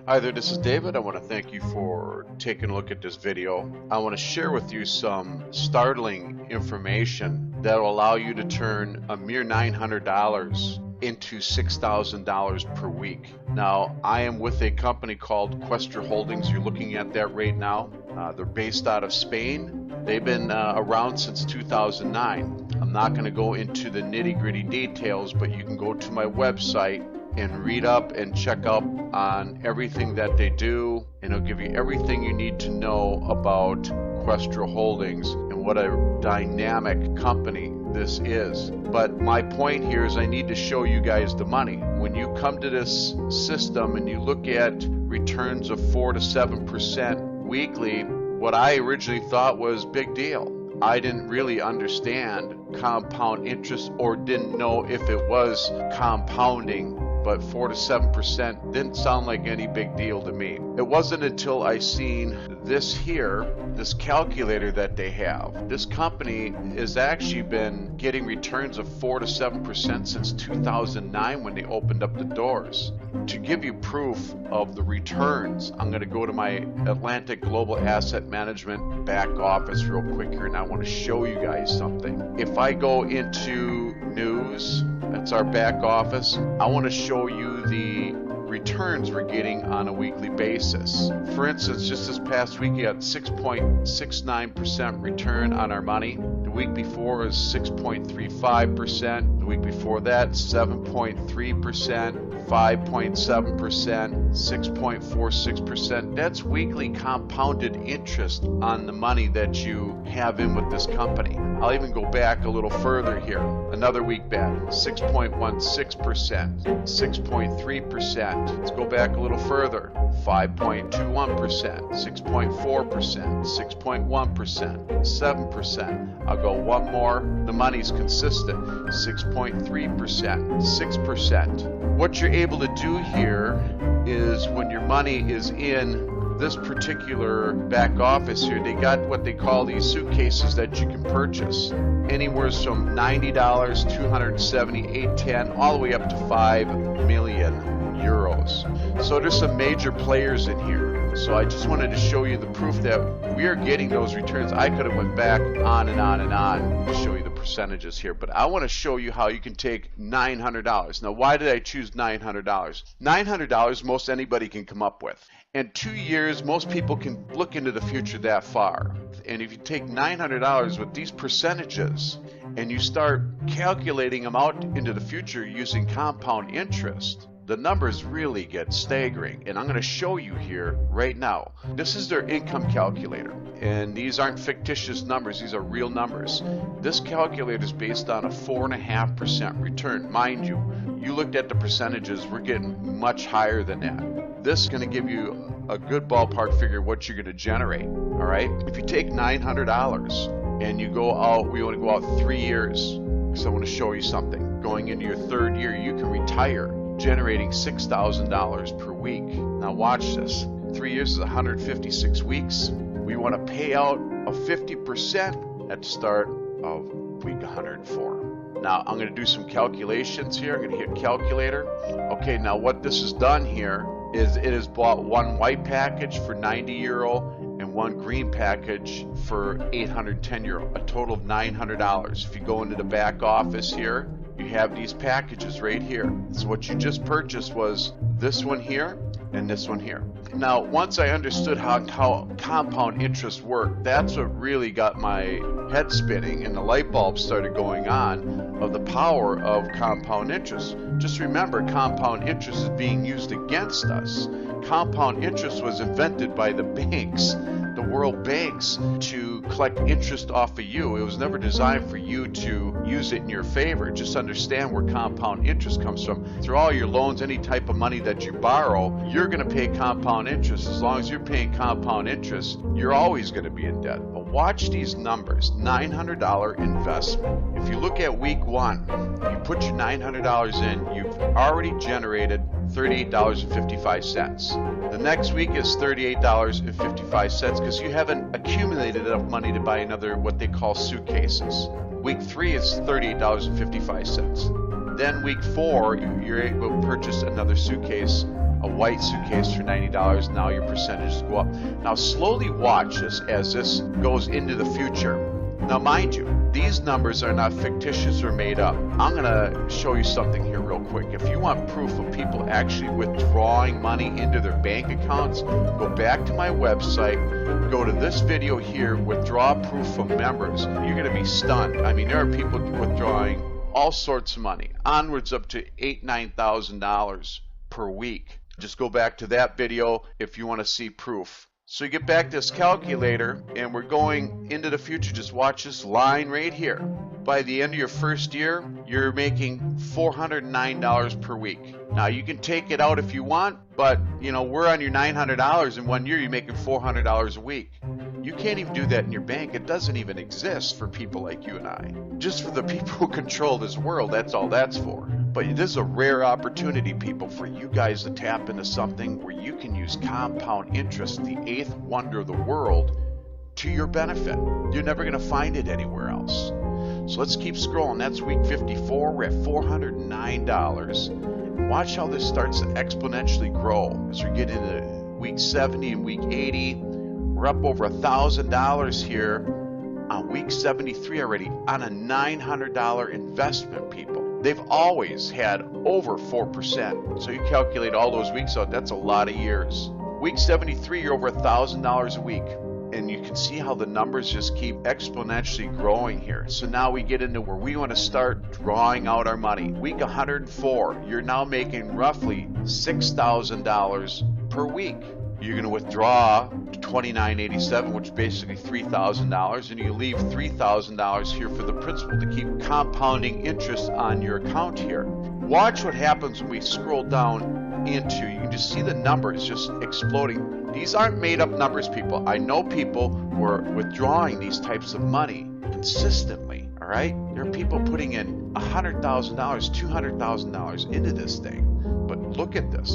Hi there, this is David. I want to thank you for taking a look at this video. I want to share with you some startling information that will allow you to turn a mere $900 into $6,000 per week. Now, I am with a company called Questra Holdings. You're looking at that right now. They're based out of Spain. They've been around since 2009. I'm not going to go into the nitty-gritty details, but you can go to my website and read up and check up on everything that they do, and it'll give you everything you need to know about Questra Holdings and what a dynamic company this is. But my point here is I need to show you guys the money. When you come to this system and you look at returns of 4 to 7% weekly, what I originally thought was big deal. I didn't really understand compound interest or didn't know if it was compounding, but 4 to 7% didn't sound like any big deal to me. It wasn't until I seen this here, this calculator that they have. This company has actually been getting returns of 4 to 7% since 2009 when they opened up the doors. To give you proof of the returns, I'm going to go to my Atlantic Global Asset Management back office real quick here, and I want to show you guys something. If I go into news, that's our back office, I want to show you the returns we're getting on a weekly basis. For instance, just this past week, we got 6.69% return on our money. The week before is 6.35%. The week before that, 7.3%. 5.7%, 6.46%. That's weekly compounded interest on the money that you have in with this company. I'll even go back a little further here. Another week back, 6.16%, 6.3%. Let's go back a little further. 5.21%, 6.4%, 6.1%, 7%. I'll go one more. The money's consistent. 6.3%, 6%. What you're able to do here is when your money is in this particular back office here, they got what they call these suitcases that you can purchase. Anywhere from $90, $270, $810, all the way up to 5 million euros. So there's some major players in here. So I just wanted to show you the proof that we are getting those returns. I could have went back on and on and on to show you the percentages here, but I want to show you how you can take $900. Now, why did I choose $900? $900 most anybody can come up with. In 2 years, most people can look into the future that far. And if you take $900 with these percentages and you start calculating them out into the future using compound interest, the numbers really get staggering, and I'm going to show you here right now. This is their income calculator, and these aren't fictitious numbers, these are real numbers. This calculator is based on a 4.5% return. Mind you, you looked at the percentages, we're getting much higher than that. This is going to give you a good ballpark figure of what you're going to generate, all right? If you take $900 and you go out, we want to go out 3 years, because I want to show you something. Going into your 3rd year, you can retire generating $6,000 per week. Now watch this. 3 years is 156 weeks. We want to pay out a 50% at the start of week 104. Now I'm going to do some calculations here. I'm going to hit calculator. Okay, now what this has done here is it has bought one white package for 90 euro and one green package for 810 euro, a total of $900. If you go into the back office here, you have these packages right here. So what you just purchased was this one here and this one here. Now, once I understood how compound interest worked, that's what really got my head spinning and the light bulb started going on of the power of compound interest. Just remember, compound interest is being used against us. Compound interest was invented by the banks, the world banks, to collect interest off of you. It was never designed for you to use it in your favor. Just understand where compound interest comes from. Through all your loans, any type of money that you borrow, you're going to pay compound interest. As long as you're paying compound interest, you're always going to be in debt. But watch these numbers. $900 investment. If you look at week 1, you put your $900 in, you've already generated $38.55. The next week is $38.55 because you haven't accumulated enough money to buy another what they call suitcases. Week 3 is $38.55. Then week 4, you're able to purchase another suitcase a white suitcase for $90. Now your percentages go up. Now slowly watch this as this goes into the future. Now mind you, these numbers are not fictitious or made up. I'm going to show you something here real quick. If you want proof of people actually withdrawing money into their bank accounts, go back to my website, go to this video here, withdraw proof from members. You're going to be stunned. I mean, there are people withdrawing all sorts of money, onwards up to $8,000, $9,000 per week. Just go back to that video if you want to see proof. So you get back this calculator and we're going into the future. Just watch this line right here. By the end of your first year, you're making $409 per week. Now you can take it out if you want, but you know, we're on your $900 in 1 year, you're making $400 a week. You can't even do that in your bank. It doesn't even exist for people like you and I. Just for the people who control this world, that's all that's for. But this is a rare opportunity, people, for you guys to tap into something where you can use compound interest, the eighth wonder of the world, to your benefit. You're never going to find it anywhere else. So let's keep scrolling. That's week 54. We're at $409. Watch how this starts to exponentially grow as we get into week 70 and week 80. We're up over $1,000 here on week 73 already on a $900 investment, people. They've always had over 4%. So you calculate all those weeks out, that's a lot of years. Week 73, you're over $1,000 a week. And you can see how the numbers just keep exponentially growing here. So now we get into where we want to start drawing out our money. Week 104, you're now making roughly $6,000 per week. You're going to withdraw $29.87, which is basically $3,000, and you leave $3,000 here for the principal to keep compounding interest on your account here. Watch what happens when we scroll down into, you can just see the numbers just exploding. These aren't made up numbers, people. I know people who are withdrawing these types of money consistently, all right? There are people putting in $100,000, $200,000 into this thing. But look at this.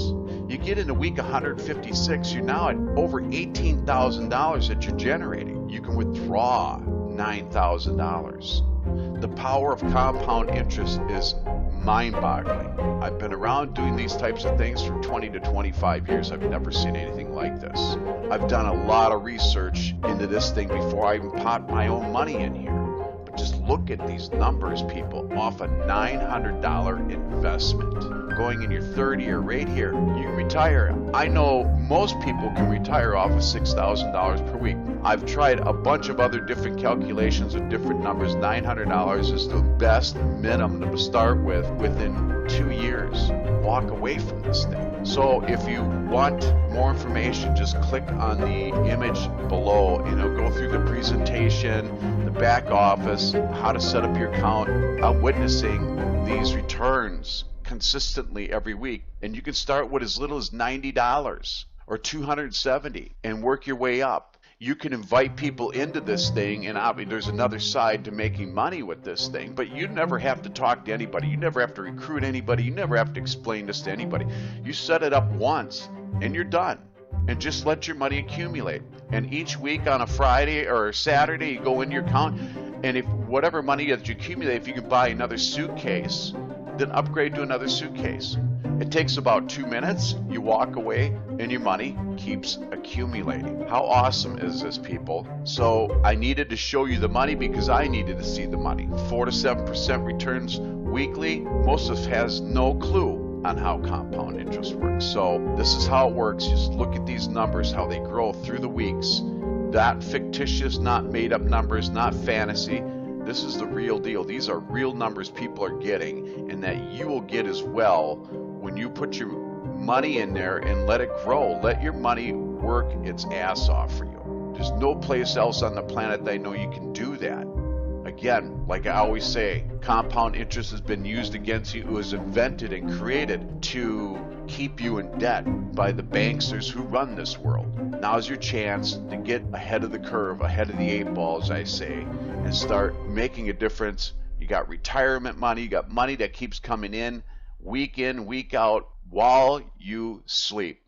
You get into week 156, you're now at over $18,000 that you're generating. You can withdraw $9,000. The power of compound interest is mind-boggling. I've been around doing these types of things for 20 to 25 years. I've never seen anything like this. I've done a lot of research into this thing before I even popped my own money in here. But just look at these numbers, people, off a $900 investment. Going in your third year right here, you can retire. I know most people can retire off of $6,000 per week. I've tried a bunch of other different calculations with different numbers. $900 is the best minimum to start with within 2 years. Walk away from this thing. So if you want more information, just click on the image below and it'll go through the presentation, the back office, how to set up your account. I'm witnessing these returns consistently every week, and you can start with as little as $90 or $270 and work your way up. You can invite people into this thing, and obviously there's another side to making money with this thing, but you never have to talk to anybody. You never have to recruit anybody. You never have to explain this to anybody. You set it up once and you're done, and just let your money accumulate. And each week on a Friday or a Saturday, you go in your account, and if whatever money that you accumulate, if you can buy another suitcase, then upgrade to another suitcase. It takes about 2 minutes, you walk away, and your money keeps accumulating. How awesome is this, people? So I needed to show you the money because I needed to see the money. 4 to 7% returns weekly. Most of us has no clue on how compound interest works. So this is how it works. Just look at these numbers, how they grow through the weeks. Not fictitious, not made up numbers, not fantasy. This is the real deal. These are real numbers people are getting, and that you will get as well when you put your money in there and let it grow. Let your money work its ass off for you. There's no place else on the planet that I know you can do that. Again, like I always say, compound interest has been used against you. It was invented and created to keep you in debt by the banksters who run this world. Now's your chance to get ahead of the curve, ahead of the 8 ball, as I say, and start making a difference. You got retirement money, you got money that keeps coming in, week out, while you sleep.